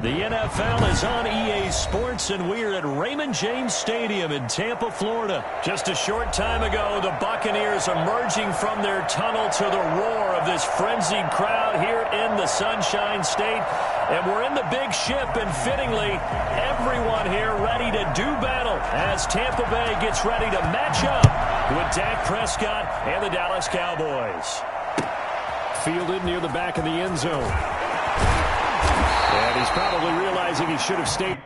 The NFL is on EA Sports, and we're at Raymond James Stadium in Tampa, Florida. Just a short time ago, the Buccaneers emerging from their tunnel to the roar of this frenzied crowd here in the Sunshine State. And we're in the big ship, and fittingly, everyone here ready to do battle as Tampa Bay gets ready to match up with Dak Prescott and the Dallas Cowboys. Fielded near the back of the end zone. And he's probably realizing he should have stayed.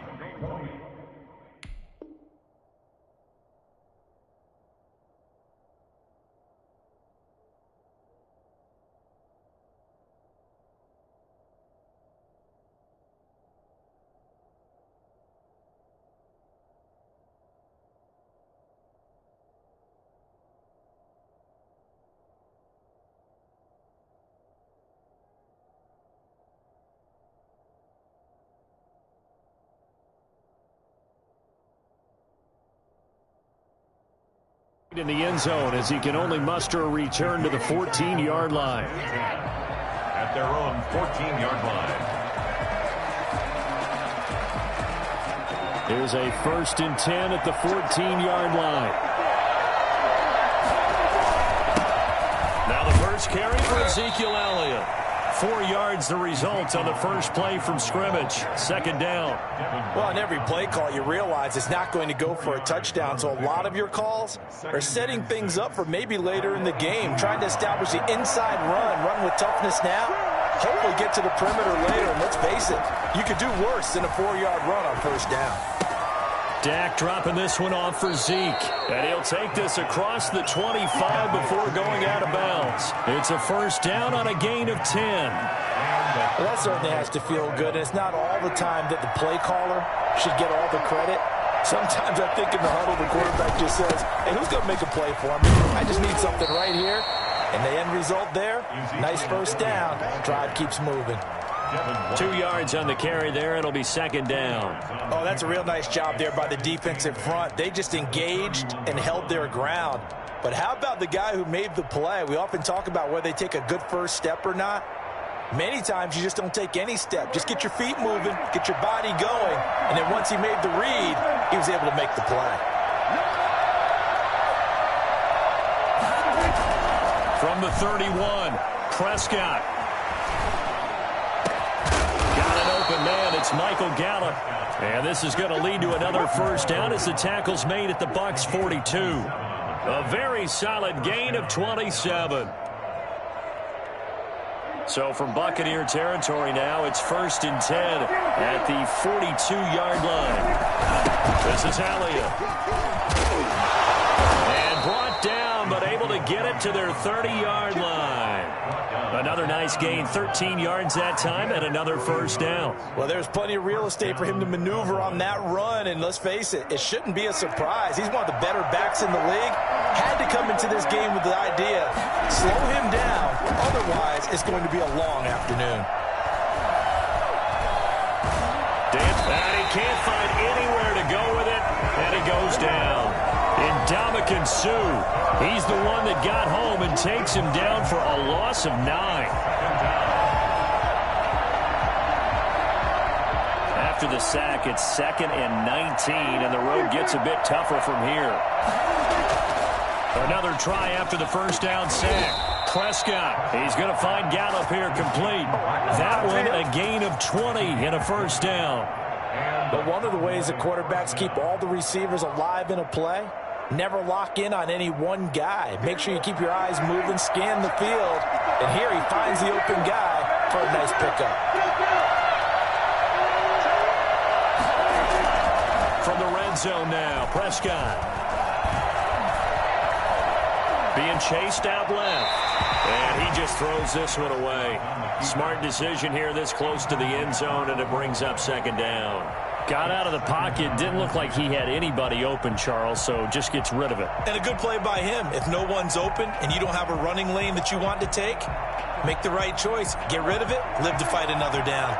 In the end zone as he can only muster a return to the 14-yard line. At their own 14-yard line. Here's a 1st and 10 at the 14-yard line. Now the first carry for Ezekiel Elliott. 4 yards the result on the first play from scrimmage. 2nd down. Well, in every play call, you realize it's not going to go for a touchdown. So a lot of your calls are setting things up for maybe later in the game, trying to establish the inside run with toughness now, hopefully get to the perimeter later. And let's face it, you could do worse than a 4-yard run on 1st down. Dak dropping this one off for Zeke. And he'll take this across the 25 before going out of bounds. It's a 1st down on a gain of 10. Well, that certainly has to feel good. And it's not all the time that the play caller should get all the credit. Sometimes I think in the huddle, the quarterback just says, hey, who's going to make a play for me? I just need something right here. And the end result there, nice 1st down. Drive keeps moving. 2 yards on the carry there. It'll be 2nd down. Oh, that's a real nice job there by the defensive front. They just engaged and held their ground. But how about the guy who made the play? We often talk about whether they take a good first step or not. Many times you just don't take any step. Just get your feet moving, get your body going, and then once he made the read, he was able to make the play. From the 31, Prescott. Man, it's Michael Gallup. And this is going to lead to another 1st down as the tackle's made at the Bucs 42. A very solid gain of 27. So from Buccaneer territory now, it's 1st and 10 at the 42-yard line. This is Elliott. And brought down, but able to get it to their 30-yard line. Another nice gain, 13 yards that time, and another 1st down. Well, there's plenty of real estate for him to maneuver on that run, and let's face it, it shouldn't be a surprise. He's one of the better backs in the league. Had to come into this game with the idea, slow him down, otherwise it's going to be a long afternoon. And he can't find anywhere to go with it, and he goes down. Ndamukong Suh, he's the one that got home and takes him down for a loss of 9. After the sack, it's 2nd and 19, and the road gets a bit tougher from here. Another try after the 1st down sack. Prescott, he's going to find Gallup here complete. That one a gain of 20 and a 1st down. But one of the ways that quarterbacks keep all the receivers alive in a play, never lock in on any one guy. Make sure you keep your eyes moving, scan the field. And here he finds the open guy for a nice pickup. From the red zone now, Prescott. Being chased out left. And he just throws this one away. Smart decision here this close to the end zone, and it brings up 2nd down. Got out of the pocket, didn't look like he had anybody open, Charles, so just gets rid of it. And a good play by him. If no one's open and you don't have a running lane that you want to take, make the right choice. Get rid of it, live to fight another down.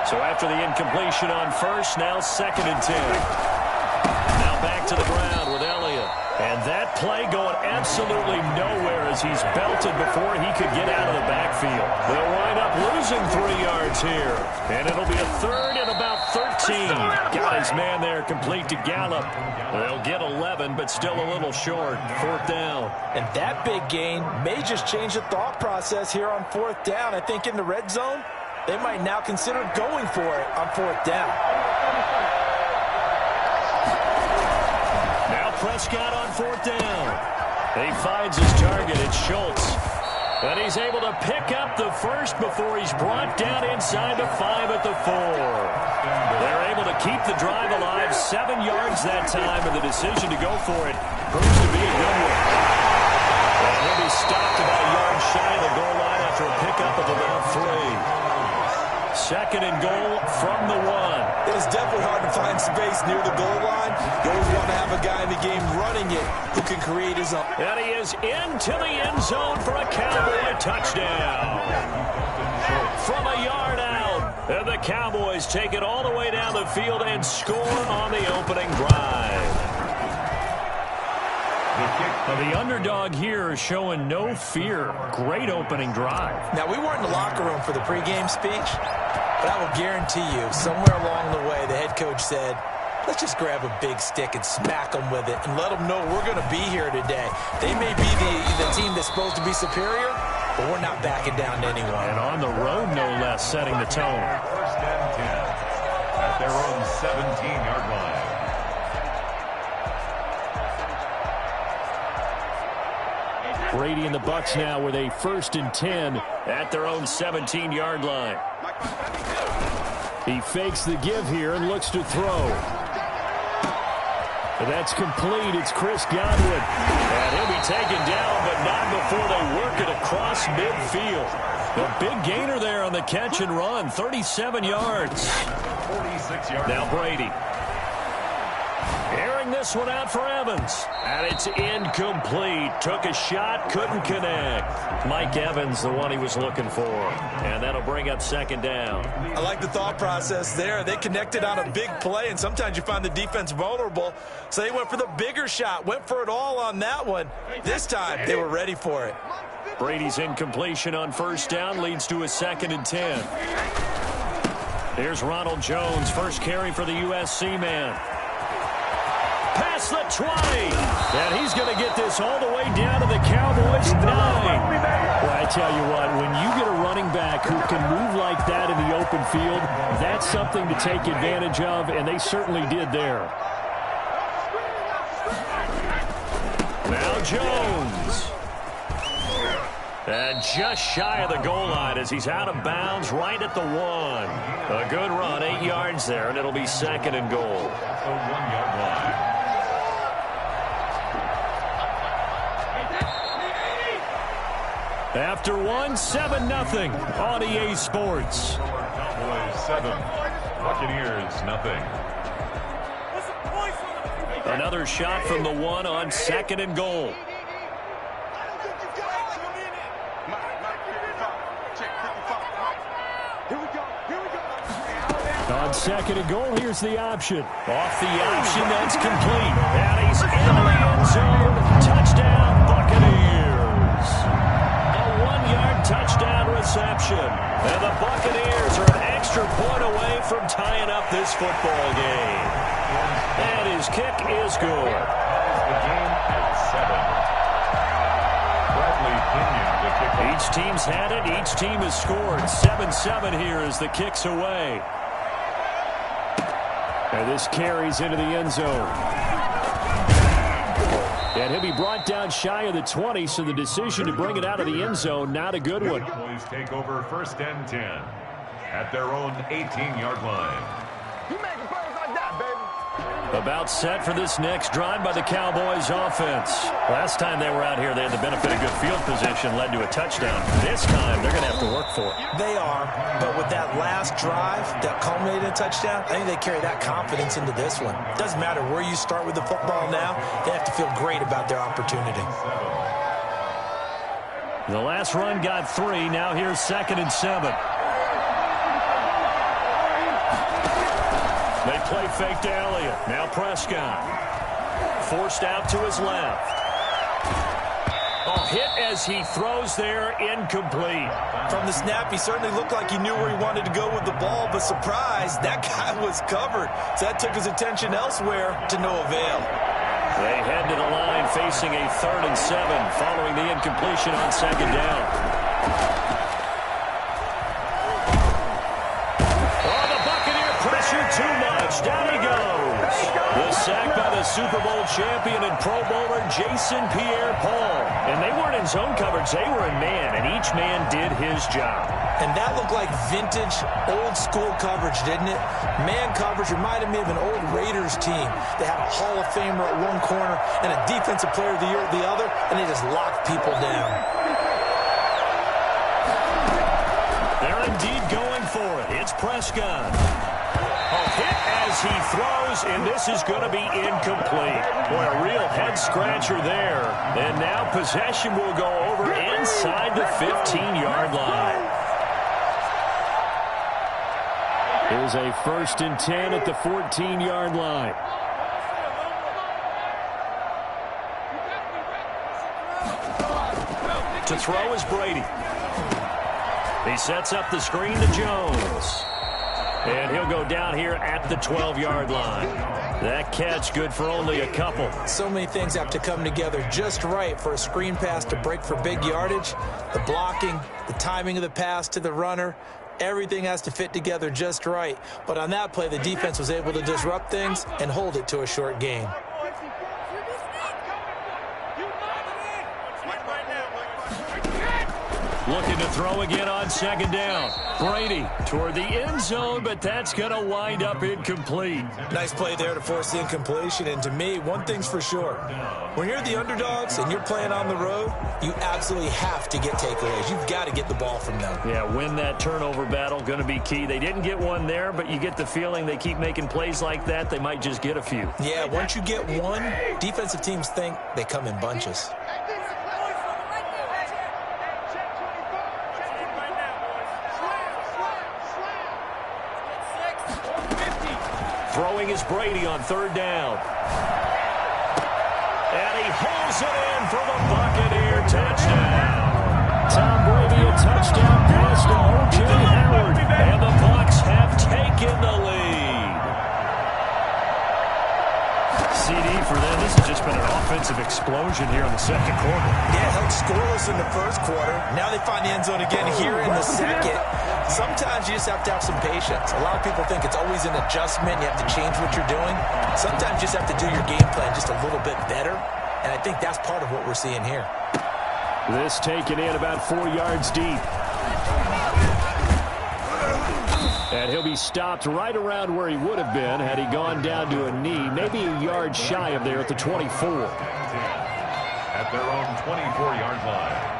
So after the incompletion on 1st, now 2nd and 10. Now back to the ground with Elliott. And that play going absolutely nowhere as he's belted before he could get out of the backfield. They'll wind up losing 3 yards here. And it'll be a third and about 13. Got his man there complete to Gallup. They'll get 11, but still a little short. 4th down. And that big gain may just change the thought process here on 4th down. I think in the red zone, they might now consider going for it on 4th down. Now Prescott on 4th down. He finds his target. It's Schultz. And he's able to pick up the first before he's brought down inside the 5 at the 4. They're able to keep the drive alive. 7 yards that time, and the decision to go for it proves to be a good one. And he'll be stopped about a yard shy of the goal line after a pickup of about 3. 2nd and goal from the 1. It is definitely hard to find space near the goal line. You always want to have a guy in the game running it who can create his own. And he is into the end zone for a Cowboy touchdown. From a yard out. And the Cowboys take it all the way down the field and score on the opening drive. The underdog here is showing no fear. Great opening drive. Now, we weren't in the locker room for the pregame speech, but I will guarantee you, somewhere along the way, the head coach said, let's just grab a big stick and smack them with it and let them know we're going to be here today. They may be the team that's supposed to be superior, but we're not backing down to anyone. And on the road, no less, setting the tone. 1st and 10 at their own 17-yard line. Brady and the Bucs now with a 1st and 10 at their own 17-yard line. He fakes the give here and looks to throw. That's complete. It's Chris Godwin. And he'll be taken down, but not before they work it across midfield. A big gainer there on the catch and run. 37 yards. 46 yards. Now Brady. Airing this one out for Evans. And it's incomplete. Took a shot, couldn't connect. Mike Evans, the one he was looking for. And that'll bring up 2nd down. I like the thought process there. They connected on a big play, and sometimes you find the defense vulnerable. So they went for the bigger shot, went for it all on that one. This time, they were ready for it. Brady's incompletion on 1st down leads to a 2nd and 10. Here's Ronald Jones, first carry for the USC man. Past the 20. And he's going to get this all the way down to the Cowboys' 9. Well, I tell you what, when you get a running back who can move like that in the open field, that's something to take advantage of, and they certainly did there. Now Jones. And just shy of the goal line as he's out of bounds right at the 1. A good run, 8 yards there, and it'll be 2nd and goal. The 1-yard line. After 7-0 on EA Sports. Cowboys 7, Buccaneers nothing. Another shot from the 1 on 2nd and goal. On 2nd and goal, here's the option. Off the option, that's complete. And he's in the end zone. Touchdown, Buccaneers. A 1-yard touchdown reception. And the Buccaneers are an extra point away from tying up this football game. And his kick is good. The game at 7. Bradley Pinion, the kicker. Each team's had it. Each team has scored. 7-7 here as the kick's away. And this carries into the end zone. And he'll be brought down shy of the 20, so the decision to bring it out of the end zone, not a good one. The Cowboys take over 1st and 10 at their own 18-yard line. You making plays like that, baby. About set for this next drive by the Cowboys offense. Last time they were out here, they had the benefit of good field position, led to a touchdown. This time, they're going to have to work for it. They are, but with that last drive that culminated in a touchdown, I think they carry that confidence into this one. Doesn't matter where you start with the football now, they have to feel great about their opportunity. The last run got 3. Now here's 2nd and 7. They play fake to Elliott. Now Prescott. Forced out to his left. Oh, hit as he throws there, incomplete. From the snap, he certainly looked like he knew where he wanted to go with the ball, but surprise, that guy was covered. So that took his attention elsewhere to no avail. They head to the line facing a 3rd and 7 following the incompletion on 2nd down. Oh, the Buccaneer pressure too much. Down he goes. The sack by the Super Bowl champion and Pro Bowler Jason Pierre-Paul. And they weren't in zone coverage. They were in man, and each man did his job. And that looked like vintage, old-school coverage, didn't it? Man coverage reminded me of an old Raiders team. They had a Hall of Famer at one corner and a Defensive Player of the Year at the other, and they just locked people down. They're indeed going for it. It's Prescott. A hit as he throws, and this is going to be incomplete. Boy, a real head-scratcher there. And now possession will go over inside the 15-yard line. Here's a 1st and 10 at the 14-yard line. To throw is Brady. He sets up the screen to Jones. And he'll go down here at the 12-yard line. That catch good for only a couple. So many things have to come together just right for a screen pass to break for big yardage. The blocking, the timing of the pass to the runner, everything has to fit together just right. But on that play, the defense was able to disrupt things and hold it to a short gain. Looking to throw again on 2nd down. Brady toward the end zone, but that's going to wind up incomplete. Nice play there to force the incompletion. And to me, one thing's for sure. When you're the underdogs and you're playing on the road, you absolutely have to get takeaways. You've got to get the ball from them. Yeah, win that turnover battle, going to be key. They didn't get one there, but you get the feeling they keep making plays like that, they might just get a few. Yeah, once you get one, defensive teams think they come in bunches. Throwing is Brady on 3rd down. And he holds it in for the Buccaneer touchdown. Tom Brady, a touchdown pass to O.J. Howard. And the Bucs have taken the lead. CD for them. This has just been an offensive explosion here in the 2nd quarter. Yeah, held scoreless in the 1st quarter. Now they find the end zone again here in the 2nd. Sometimes you just have to have some patience. A lot of people think it's always an adjustment. You have to change what you're doing. Sometimes you just have to do your game plan just a little bit better. And I think that's part of what we're seeing here. This taken in about 4 yards deep. And he'll be stopped right around where he would have been had he gone down to a knee, maybe a yard shy of there at the 24. At their own 24-yard line.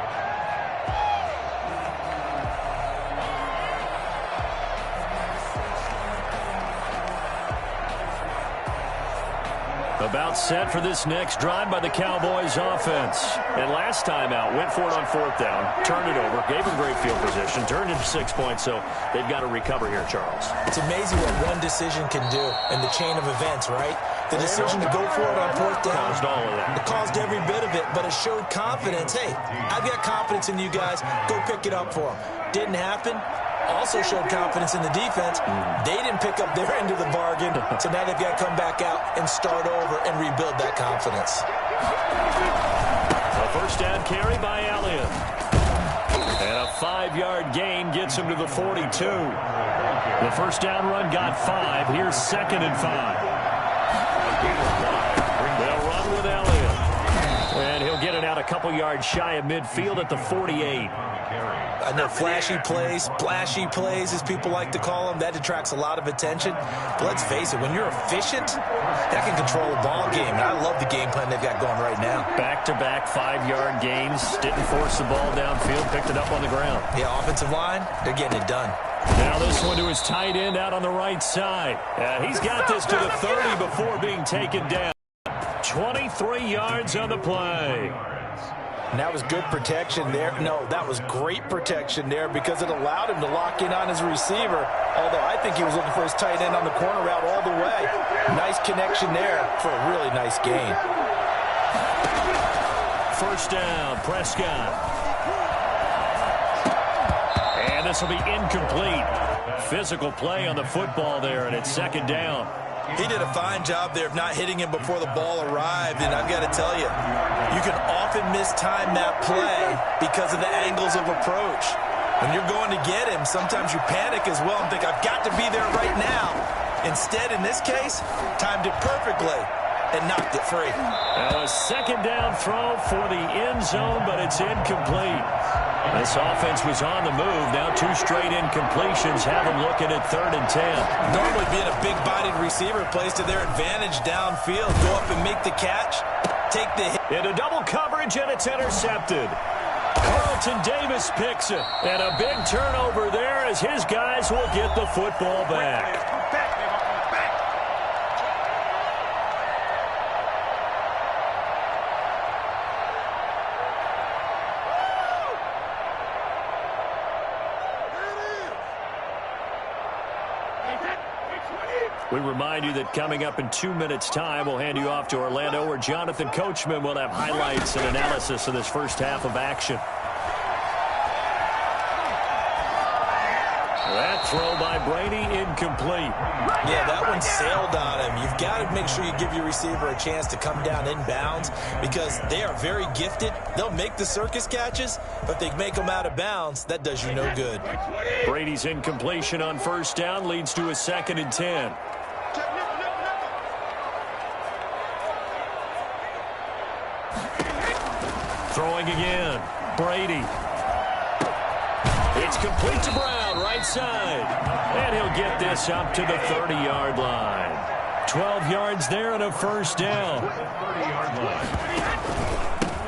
About set for this next drive by the Cowboys offense. And last time out, went for it on 4th down, turned it over, gave them great field position, turned into 6 points, so they've got to recover here, Charles. It's amazing what one decision can do in the chain of events, right? The decision to go for it on 4th down. Caused all of that. It caused every bit of it, but it showed confidence. Hey, I've got confidence in you guys. Go pick it up for them. Didn't happen. Also showed confidence in the defense. They didn't pick up their end of the bargain, so now they've got to come back out and start over and rebuild that confidence. A 1st down carry by Elliott. And a 5-yard gain gets him to the 42. The 1st down run got 5. Here's 2nd and 5. They'll run with Elliott. And he'll get it out a couple yards shy of midfield at the 48. I know flashy plays, splashy plays, as people like to call them, that attracts a lot of attention. But let's face it, when you're efficient, that can control a ball game. And I love the game plan they've got going right now. Back-to-back 5-yard gains. Didn't force the ball downfield, picked it up on the ground. Yeah, offensive line, they're getting it done. Now this one to his tight end out on the right side. He's got this to the 30 before being taken down. 23 yards on the play. And that was good protection there. No, that was great protection there because it allowed him to lock in on his receiver. Although I think he was looking for his tight end on the corner route all the way. Nice connection there for a really nice gain. First down, Prescott. And this will be incomplete. Physical play on the football there, and it's second down. He did a fine job there of not hitting him before the ball arrived, and I've got to tell you, you can often mistime that play because of the angles of approach. When you're going to get him, sometimes you panic as well and think, I've got to be there right now. Instead, in this case, timed it perfectly and knocked it free. Now a second down throw for the end zone, but it's incomplete. This offense was on the move. Now 2 straight incompletions have them looking at 3rd and 10. Normally being a big-bodied receiver plays to their advantage downfield. Go up and make the catch, take the hit. Into double coverage, and it's intercepted. Carlton Davis picks it. And a big turnover there as his guys will get the football back. We remind you that coming up in 2 minutes' time, we'll hand you off to Orlando, where Jonathan Coachman will have highlights and analysis of this first half of action. That throw by Brady, incomplete. Yeah, that one sailed on him. You've got to make sure you give your receiver a chance to come down inbounds because they are very gifted. They'll make the circus catches, but they make them out of bounds. That does you no good. Brady's incompletion on first down leads to a 2nd and 10. Throwing again. Brady. It's complete to Brown, right side. And he'll get this up to the 30-yard line. 12 yards there and a first down.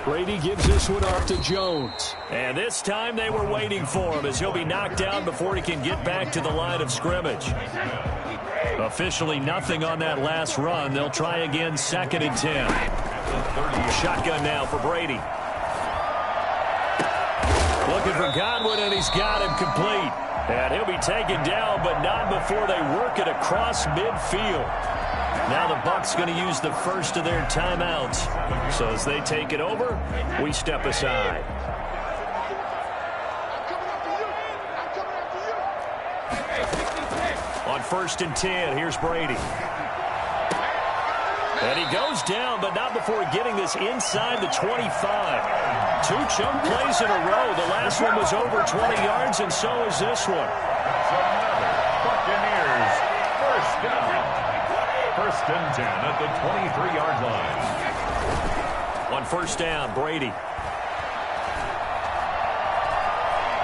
Brady gives this one off to Jones. And this time they were waiting for him as he'll be knocked down before he can get back to the line of scrimmage. Officially nothing on that last run. They'll try again, 2nd and 10. Shotgun now for Brady. Looking for Godwin, and he's got him complete. And he'll be taken down, but not before they work it across midfield. Now the Bucs going to use the first of their timeouts. So as they take it over, we step aside. On 1st and 10, here's Brady. And he goes down, but not before getting this inside the 25. 2 chunk plays in a row. The last one was over 20 yards, and so is this one. Buccaneers, first down. 1st and 10 at the 23-yard line. On first down, Brady.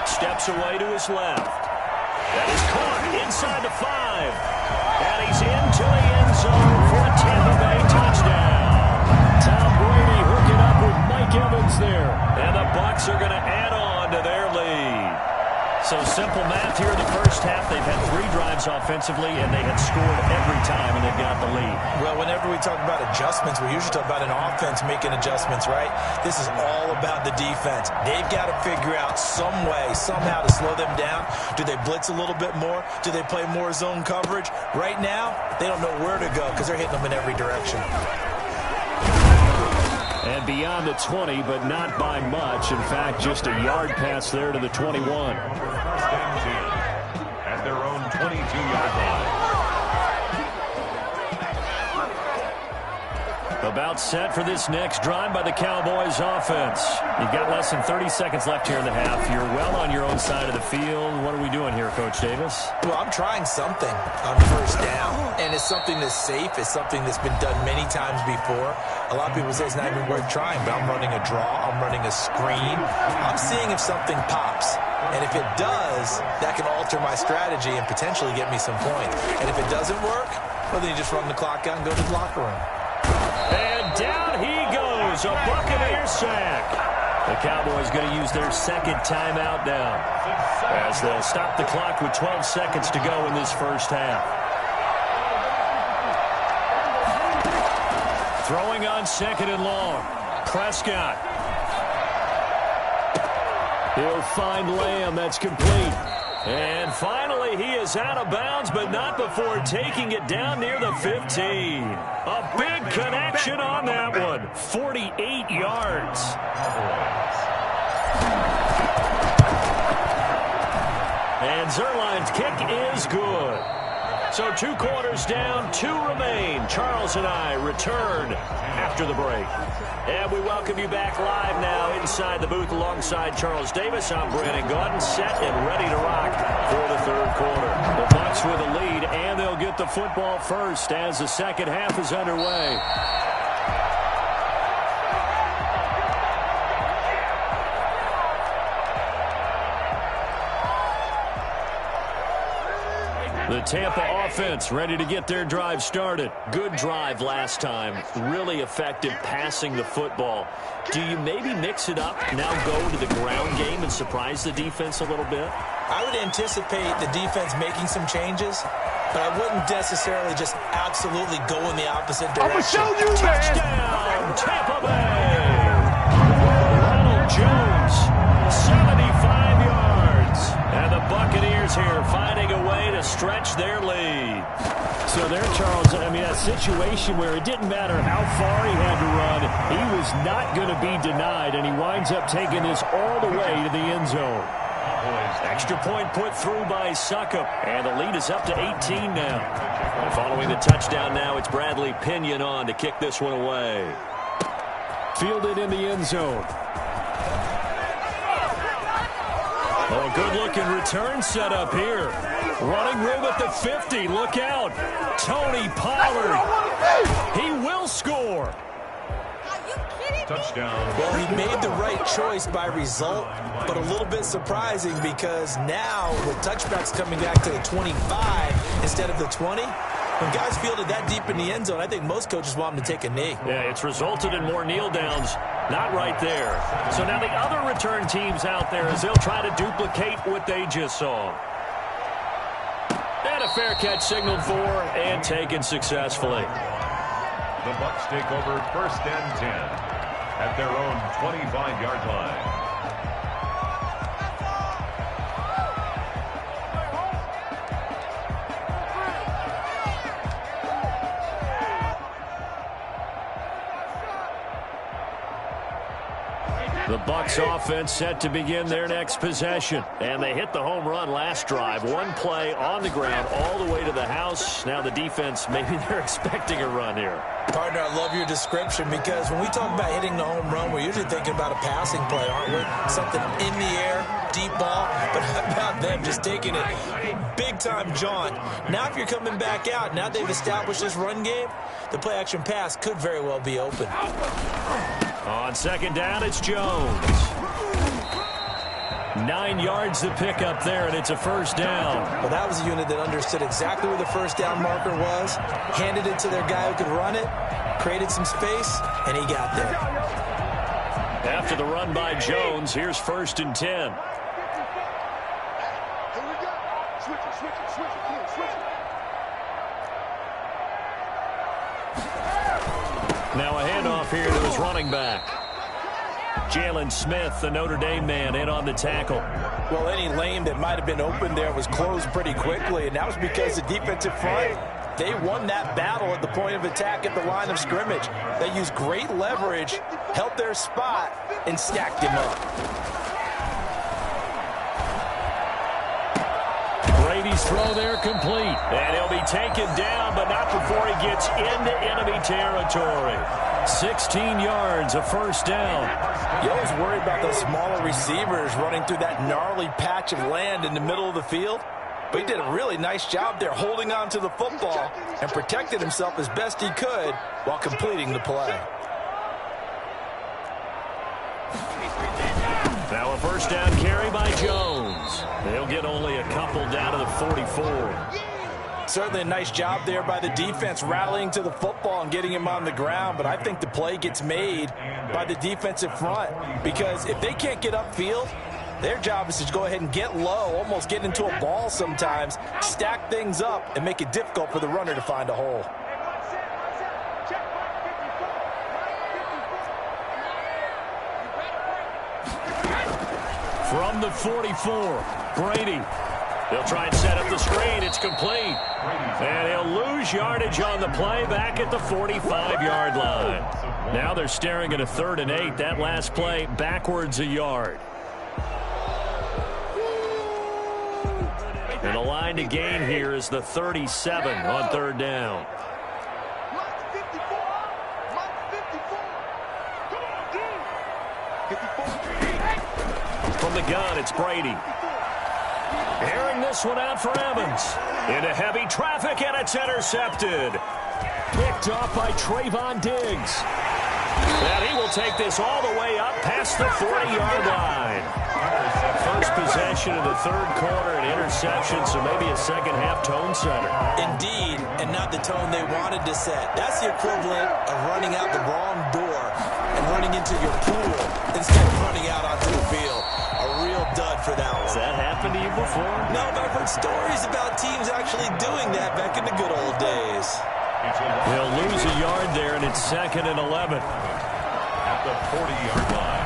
Steps away to his left. That is caught inside the 5. And he's into the end zone for a Tampa Bay touchdown. Tom Brady hooking up with Mike Evans there. And the Bucs are going to add on to their lead. So simple math here in the first half. They've had 3 drives offensively, and they had scored every time, and they've got the lead. Well, whenever we talk about adjustments, we usually talk about an offense making adjustments, right? This is all about the defense. They've got to figure out some way, somehow to slow them down. Do they blitz a little bit more? Do they play more zone coverage? Right now, they don't know where to go because they're hitting them in every direction. And beyond the 20, but not by much. In fact, just a yard pass there to the 21. 1st and 10 at their own 22-yard line. About set for this next drive by the Cowboys offense. You've got less than 30 seconds left here in the half. You're well on your own side of the field. What are we doing here, Coach Davis? Well, I'm trying something on first down, and it's something that's safe. It's something that's been done many times before. A lot of people say it's not even worth trying, but I'm running a draw. I'm running a screen. I'm seeing if something pops. And if it does, that can alter my strategy and potentially get me some points. And if it doesn't work, well, then you just run the clock out and go to the locker room. And down he goes, a Buccaneer sack. The Cowboys going to use their 2nd timeout now, as they'll stop the clock with 12 seconds to go in this first half. Throwing on 2nd and long. Prescott. He'll find Lamb. That's complete. And finally, he is out of bounds, but not before taking it down near the 15. A big connection on that one. 48 yards. And Zerline's kick is good. So 2 quarters down, 2 remain. Charles and I return after the break. And we welcome you back live now inside the booth alongside Charles Davis. I'm Brandon Gaudin, set and ready to rock for the 3rd quarter. The Bucks with a lead, and they'll get the football first as the second half is underway. The Tampa offense ready to get their drive started. Good drive last time. Really effective passing the football. Do you maybe mix it up, now go to the ground game and surprise the defense a little bit? I would anticipate the defense making some changes, but I wouldn't necessarily just absolutely go in the opposite direction. I'm going to show you, Touchdown, Tampa Bay! Ronald Jones, 75 yards. And the Buccaneers here finding a way to stretch their lead. So there, Charles, I mean, a situation where it didn't matter how far he had to run, he was not going to be denied, and he winds up taking this all the way to the end zone. Extra point put through by Succop, and the lead is up to 18 now. And following the touchdown now, it's Bradley Pinion on to kick this one away. Fielded in the end zone. Oh, a good-looking return set up here. Running room at the 50. Look out. Tony Pollard. He will score. Touchdown. Well, he made the right choice by result, but a little bit surprising because now with touchbacks coming back to the 25 instead of the 20, when guys fielded that deep in the end zone, I think most coaches want them to take a knee. Yeah, it's resulted in more kneel downs. Not right there. So now the other return teams out there as they'll try to duplicate what they just saw. And a fair catch signaled for and taken successfully. The Bucks take over 1st and 10 at their own 25-yard line. The Bucks offense set to begin their next possession. And they hit the home run last drive. One play on the ground all the way to the house. Now the defense, maybe they're expecting a run here. Partner, I love your description because when we talk about hitting the home run, we're usually thinking about a passing play, aren't we? Something in the air, deep ball. But how about them just taking it big-time jaunt? Now if you're coming back out, now they've established this run game, the play-action pass could very well be open. On second down, it's Jones. 9 yards to pick up there, and it's a first down. Well, that was a unit that understood exactly where the first down marker was, handed it to their guy who could run it, created some space, and he got there. After the run by Jones, here's 1st and 10. Here we go. Switch it. Now a handoff here to his running back. Jalen Smith, the Notre Dame man, in on the tackle. Well, any lane that might have been open there was closed pretty quickly, and that was because the defensive front, they won that battle at the point of attack at the line of scrimmage. They used great leverage, held their spot, and stacked him up. Brady's throw there complete. And he'll be taken down, but not before he gets into enemy territory. 16 yards, a first down. You always worry about those smaller receivers running through that gnarly patch of land in the middle of the field. But he did a really nice job there holding on to the football and protected himself as best he could while completing the play. Now a first down carry by Jones. They'll get only a couple down to the 44. Certainly a nice job there by the defense rallying to the football and getting him on the ground, but I think the play gets made by the defensive front because if they can't get upfield, their job is to go ahead and get low, almost get into a ball sometimes, stack things up, and make it difficult for the runner to find a hole. From the 44, Brady They'll try and set up the screen. It's complete. And he'll lose yardage on the play back at the 45-yard line. Now they're staring at a 3rd and 8. That last play backwards a yard. And the line to gain here is the 37 on 3rd down. From the gun, it's Brady. Airing this one out for Evans. Into heavy traffic, and it's intercepted. Picked off by Trayvon Diggs. And he will take this all the way up past the 40-yard line. First possession of the 3rd quarter, an interception, so maybe a second-half tone setter. Indeed, and not the tone they wanted to set. That's the equivalent of running out the wrong door and running into your pool instead of running out onto the field. A real dud for that one. Has that happened to you before? No, but I've heard stories about teams actually doing that back in the good old days. He'll lose a yard there, and it's 2nd and 11. At the 40-yard line.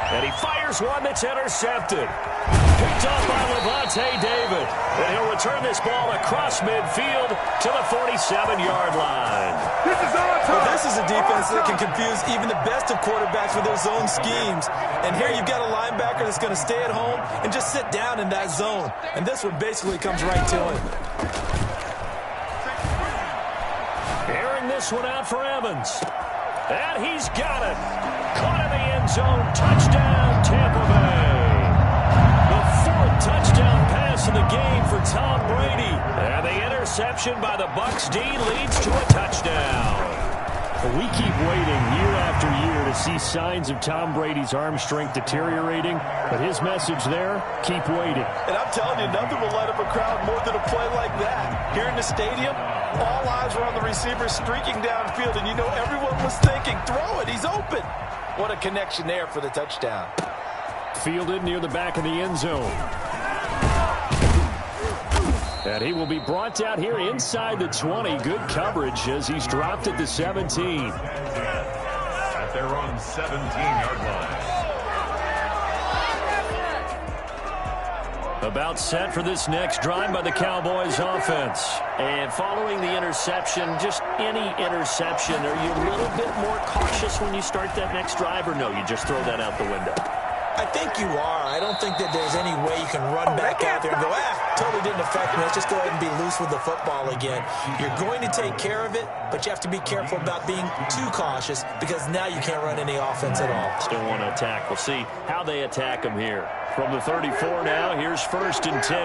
And he fires one that's intercepted. Picked up by Levante David. And he'll return this ball across midfield to the 47-yard line. Well, this is a defense that can confuse even the best of quarterbacks with their zone schemes. And here you've got a linebacker that's going to stay at home and just sit down in that zone. And this one basically comes right to him. Airing this one out for Evans. And he's got it. Caught in the end zone. Touchdown, Tampa Bay. The 4th touchdown pass of the game for Tom Brady. And the interception by the Bucs D leads to a touchdown. We keep waiting year after year to see signs of Tom Brady's arm strength deteriorating. But his message there, keep waiting. And I'm telling you, nothing will light up a crowd more than a play like that. Here in the stadium, all eyes were on the receiver streaking downfield, and you know everyone was thinking, throw it, he's open. What a connection there for the touchdown. Fielded near the back of the end zone. And he will be brought down here inside the 20. Good coverage as he's dropped at the 17. At their own 17-yard line. About set for this next drive by the Cowboys offense. And following the interception, just any interception, are you a little bit more cautious when you start that next drive, or no, you just throw that out the window? I think you are. I don't think that there's any way you can run back out there and go, totally didn't affect me. Let's just go ahead and be loose with the football again. You're going to take care of it, but you have to be careful about being too cautious because now you can't run any offense at all. Still want to attack. We'll see how they attack him here. From the 34 now, here's 1st and 10.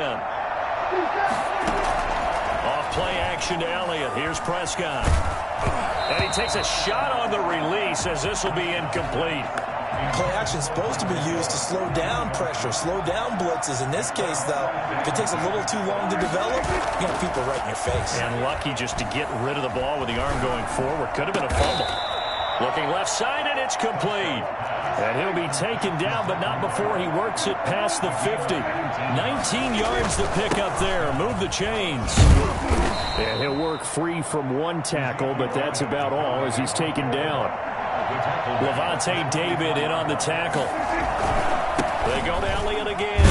Off play action to Elliott. Here's Prescott. And he takes a shot on the release as this will be incomplete. Play action is supposed to be used to slow down pressure, slow down blitzes. In this case, though, if it takes a little too long to develop, you got people right in your face. And lucky just to get rid of the ball with the arm going forward. Could have been a fumble. Looking left side, and it's complete. And he'll be taken down, but not before he works it past the 50. 19 yards to pick up there. Move the chains. And he'll work free from one tackle, but that's about all as he's taken down. Levante David in on the tackle. They go to Elliott again.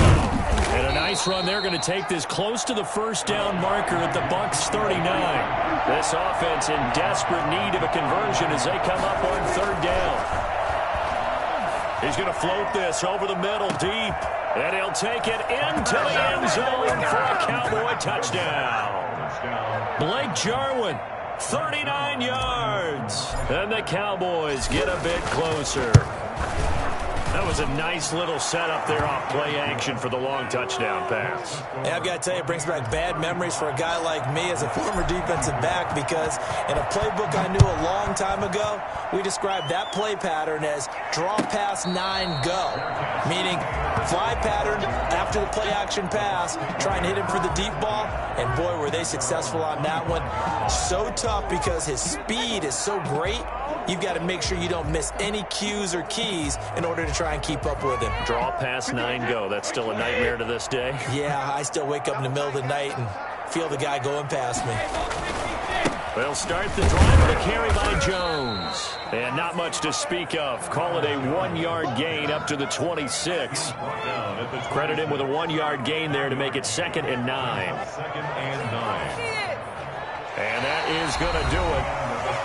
And a nice run. They're going to take this close to the 1st down marker at the Bucs 39. This offense in desperate need of a conversion as they come up on 3rd down. He's going to float this over the middle deep. And he'll take it into the end zone for a Cowboy touchdown. Blake Jarwin. 39 yards. And the Cowboys get a bit closer. That was a nice little setup there off play action for the long touchdown pass. Yeah, I've got to tell you, it brings back bad memories for a guy like me as a former defensive back because in a playbook I knew a long time ago, we described that play pattern as draw pass 9 go, meaning fly pattern after the play action pass, try and hit him for the deep ball, and boy, were they successful on that one. So tough because his speed is so great. You've got to make sure you don't miss any cues or keys in order to try and keep up with him. Draw pass 9 go. That's still a nightmare to this day. Yeah, I still wake up in the middle of the night and feel the guy going past me. They'll start the drive with a carry by Jones. Jones. And not much to speak of. Call it a 1-yard gain up to the 26. Credit him with a 1-yard gain there to make it 2nd and 9. 2nd and 9. And that is going to do it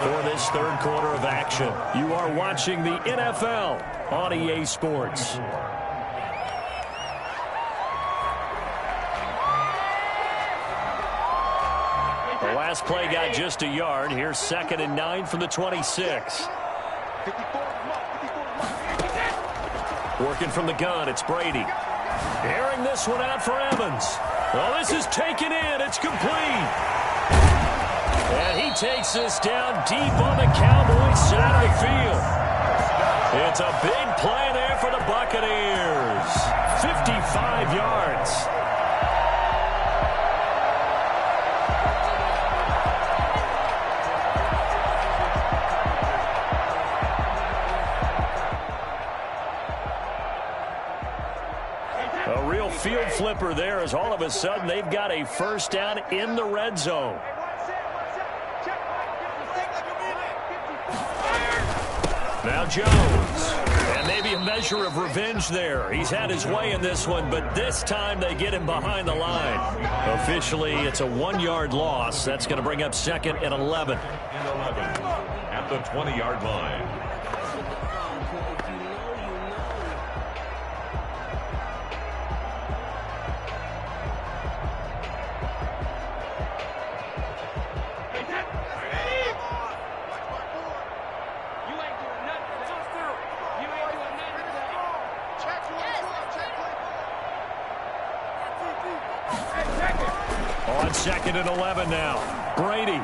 for this third quarter of action. You are watching the NFL on EA Sports. The last play got just a yard. Here's 2nd and 9 from the 26. Working from the gun, it's Brady. Airing this one out for Evans. Well, this is taken in. It's complete. And he takes this down deep on the Cowboys side of the field. It's a big play there for the Buccaneers. 55 yards. A real field flipper there as all of a sudden they've got a first down in the red zone. Now Jones, and maybe a measure of revenge there. He's had his way in this one, but this time they get him behind the line. Officially, it's a 1-yard loss. That's going to bring up 2nd and 11. At the 20-yard line. On 2nd and 11 now. Brady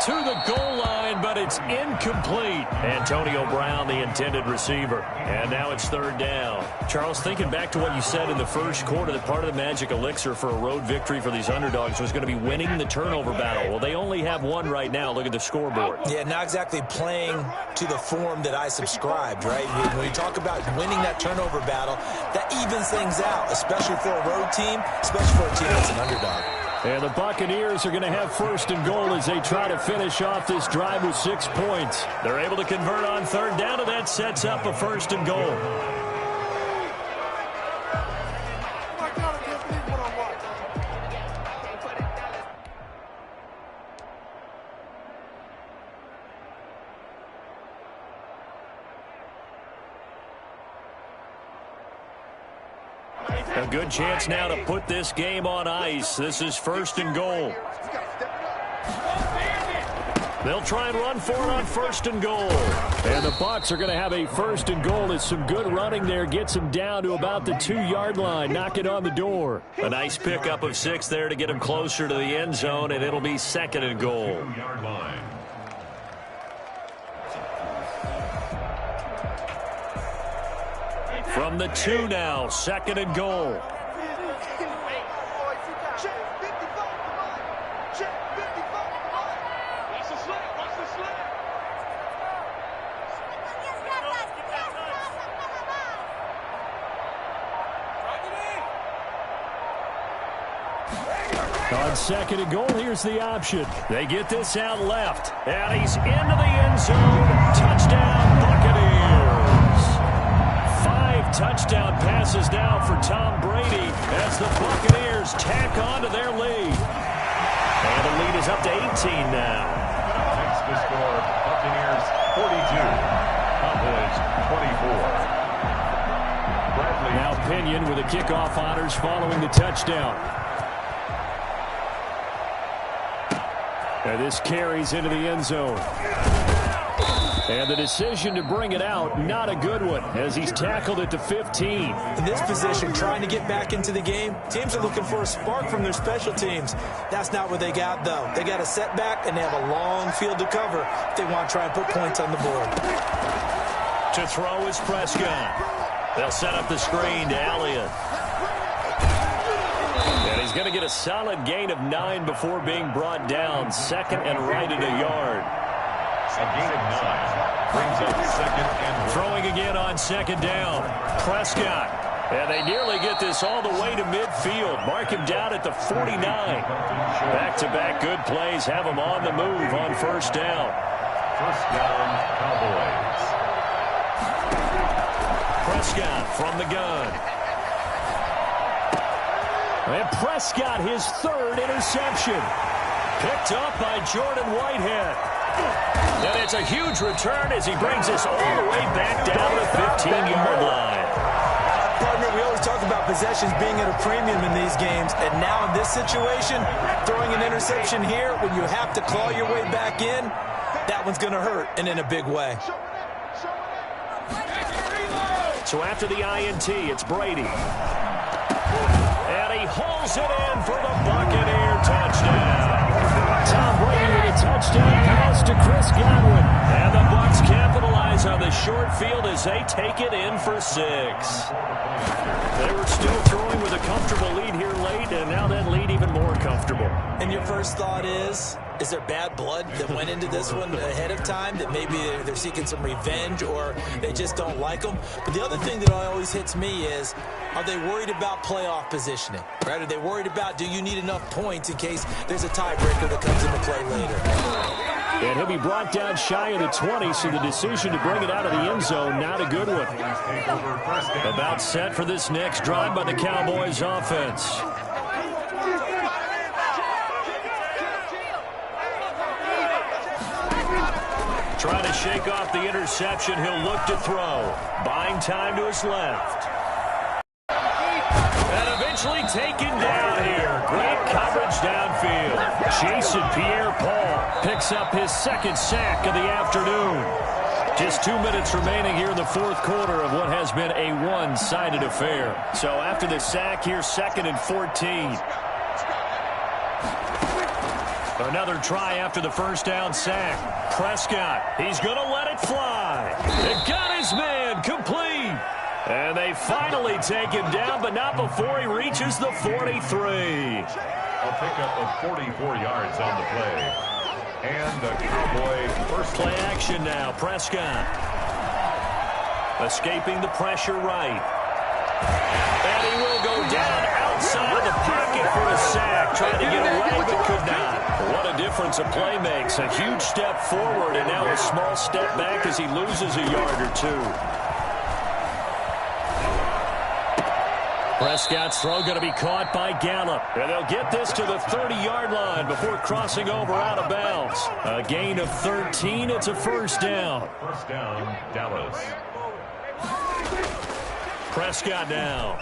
to the goal line, but it's incomplete. Antonio Brown, the intended receiver. And now it's 3rd down. Charles, thinking back to what you said in the first quarter, that part of the magic elixir for a road victory for these underdogs was going to be winning the turnover battle. Well, they only have one right now. Look at the scoreboard. Yeah, not exactly playing to the form that I subscribed, right? When you talk about winning that turnover battle, that evens things out, especially for a road team, especially for a team that's an underdog. And the Buccaneers are going to have 1st and goal as they try to finish off this drive with 6 points. They're able to convert on 3rd down, and that sets up a 1st and goal. A good chance now to put this game on ice. This is 1st and goal. They'll try and run for it on 1st and goal. And the Bucs are going to have a 1st and goal. It's some good running there. Gets them down to about the 2-yard line. Knock it on the door. A nice pickup of 6 there to get them closer to the end zone, and it'll be 2nd and goal. 2-yard line. From the 2 now, 2nd and goal. On 2nd and goal, here's the option. They get this out left, and he's into the end zone. Touchdown, Buccaneers. 5 touchdown passes now for Tom Brady as the Buccaneers tack on to their lead. And the lead is up to 18 now. Next to score, Buccaneers 42, Cowboys 24. Bradley. Now Pinion with the kickoff honors following the touchdown. And this carries into the end zone. And the decision to bring it out, not a good one, as he's tackled it to 15. In this position, trying to get back into the game, teams are looking for a spark from their special teams. That's not what they got, though. They got a setback, and they have a long field to cover if they want to try and put points on the board. To throw is Prescott. They'll set up the screen to Elliott. And he's going to get a solid gain of 9 before being brought down. 2nd and right at a yard. A gain of 9 brings up 2nd and 1. Throwing again on 2nd down. Prescott. And they nearly get this all the way to midfield. Mark him down at the 49. Back-to-back good plays have him on the move on 1st down. First down, Cowboys. Prescott from the gun. And Prescott, his third interception. Picked up by Jordan Whitehead. And it's a huge return as he brings us all the way back down to the 15-yard line. Partner, we always talk about possessions being at a premium in these games, and now in this situation, throwing an interception here when you have to claw your way back in, that one's going to hurt, and in a big way. So after the INT, it's Brady. And he hauls it in for the Buccaneer touchdown. Tom Brady with a touchdown pass to Chris Godwin. And the Bucs capitalize on the short field as they take it in for 6. They were still throwing with a comfortable lead here late, and now that lead even more comfortable. And your first thought is there bad blood that went into this one ahead of time, that maybe they're seeking some revenge or they just don't like them? But the other thing that always hits me is, are they worried about playoff positioning? Right? Are they worried about, do you need enough points in case there's a tiebreaker that comes into play later? And he'll be brought down shy of the 20, so the decision to bring it out of the end zone, not a good one. About set for this next drive by the Cowboys offense. Trying to shake off the interception. He'll look to throw. Buying time to his left. And eventually taken down here. Great coverage downfield. Jason Pierre-Paul picks up his second sack of the afternoon. Just 2 minutes remaining here in the fourth quarter of what has been a one-sided affair. So after the sack here, 2nd and 14. Another try after the first down sack. Prescott, he's going to let it fly. It got his man complete. And they finally take him down, but not before he reaches the 43. A pickup of 44 yards on the play. And the Cowboy first. Play action now. Prescott. Escaping the pressure right. And he will go down outside of the pocket for a sack. Tried to get away, but could not. What a difference a play makes. A huge step forward and now a small step back as he loses a yard or two. Prescott's throw going to be caught by Gallup. And they'll get this to the 30-yard line before crossing over out of bounds. A gain of 13. It's a first down. First down, Dallas. Prescott now.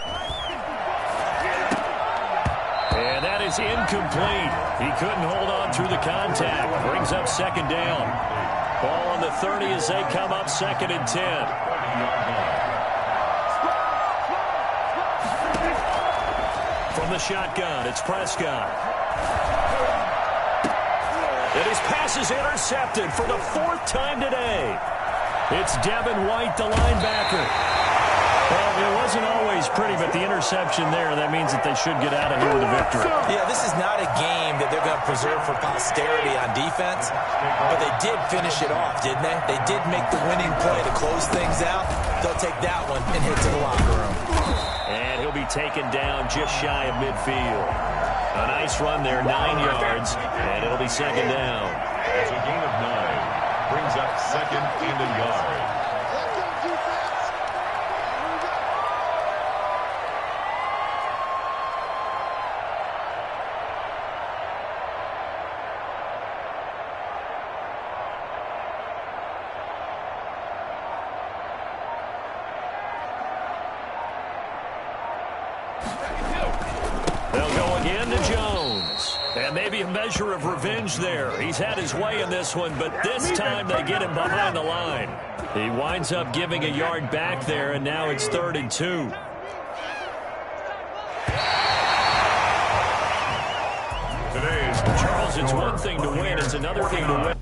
And that is incomplete. He couldn't hold on through the contact. Brings up second down. Ball on the 30 as they come up 2nd and 10. From the shotgun, it's Prescott. And his pass is intercepted for the 4th time today. It's Devin White, the linebacker. Well, it wasn't always pretty, but the interception there, that means that they should get out of here with a victory. Yeah, this is not a game that they're going to preserve for posterity on defense, but they did finish it off, didn't they? They did make the winning play to close things out. They'll take that one and head to the locker room. And he'll be taken down just shy of midfield. A nice run there, 9 yards, and it'll be second down. It's a gain of 9. Brings up 2nd and a yard. They'll go again to Jones. And maybe a measure of revenge there. He's had his way in this one, but this time they get him behind the line. He winds up giving a yard back there, and now it's 3rd and 2. Charles, it's one thing to win. It's another thing to win.